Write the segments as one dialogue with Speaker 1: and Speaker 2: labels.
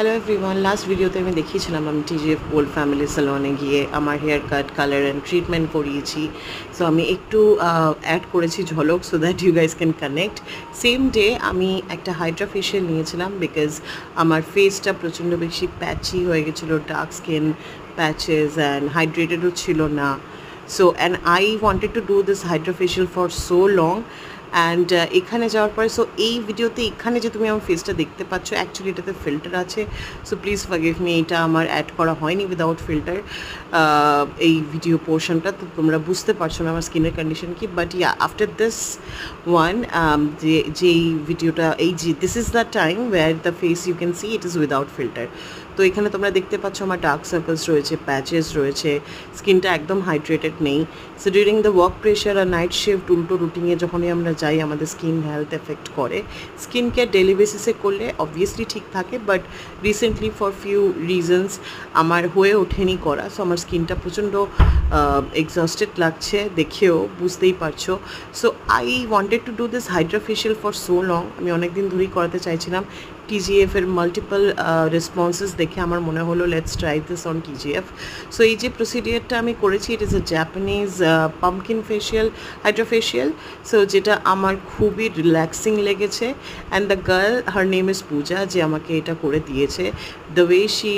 Speaker 1: Hello everyone, last ভিডিওতে আমি দেখিয়েছিলাম আমি টিজিএফ ওল্ড ফ্যামিলি স্যালনে গিয়ে আমার hair cut, colour and treatment করিয়েছি। সো আমি একটু অ্যাড করেছি ঝলক so that you guys can connect. Same day আমি একটা হাইড্রা ফেশিয়াল নিয়েছিলাম বিকজ আমার ফেসটা প্রচণ্ড বেশি প্যাচি হয়ে গেছিলো, ডার্ক স্কিন প্যাচেস অ্যান্ড হাইড্রেটেডও ছিল না। So and I wanted to do this Hydra facial for so long and এখানে যাওয়ার পরে সো এই ভিডিওতে এখানে যে তুমি আমার ফেসটা দেখতে পাচ্ছ অ্যাকচুয়ালি এটাতে ফিল্টার আছে, সো প্লিজ ফরগিভ মি, এটা আমার অ্যাড করা হয়নি উইদাউট ফিল্টার এই ভিডিও পোর্শনটা, তো তোমরা বুঝতে পারছো না আমার স্কিনের কন্ডিশন কি। But yeah after this one যেই ভিডিওটা এই যে this is the time where the face you can see it is without filter. তো এখানে তোমরা দেখতে পাচ্ছ আমার ডার্ক সার্কেলস রয়েছে, প্যাচেস রয়েছে, স্কিনটা একদম হাইড্রেটেড নেই। So during the work pressure আর নাইট শিফট উল্টো রুটিনে যখনই আমরা যাই আমাদের স্কিন হেলথ এফেক্ট করে। স্কিন কেয়ার ডেলি বেসিসে করলে অবভিয়াসলি ঠিক থাকে, but recently for few reasons আমার হয়ে ওঠেনি করা। সো আমার স্কিনটা প্রচণ্ড এক্সস্টেড লাগছে, দেখেও বুঝতেই পারছো। So I wanted to do this Hydra facial for so long, আমি অনেক দিন ধরেই করাতে চাইছিলাম। টিজিএফ এর মাল্টিপল রেসপন্সেস দেখে আমার মনে হলো let's try this on TGF. So এই যে প্রসিডিয়ারটা আমি করেছি it is a Japanese pumpkin facial, hydra facial. So যেটা আমার খুবই রিল্যাক্সিং লেগেছে and the girl her name is Puja যে আমাকে এটা করে দিয়েছে। The way she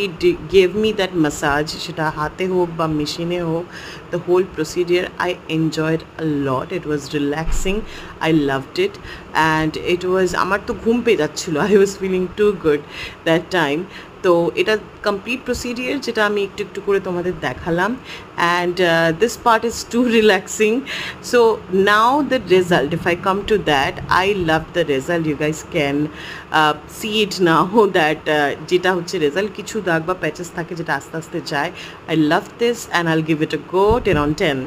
Speaker 1: gave me that massage, সেটা হাতে হোক বা মেশিনে হোক, the whole procedure I enjoyed a lot. It was relaxing, I loved it and it ওয়াজ, আমার তো ঘুম পেয়ে যাচ্ছিলো, I was feeling too good that time. তো এটা কমপ্লিট প্রসিডিয়ার যেটা আমি একটু একটু করে তোমাদের দেখালাম and this part is too relaxing. So now the result, if I come to that, I love the result, you guys can see it now that যেটা হচ্ছে রেজাল্ট। কিছু দাগ বা প্যাচেস থাকে যেটা আস্তে আস্তে যায়। আই লাভ দিস অ্যান্ড আইল give it a go 10 on 10.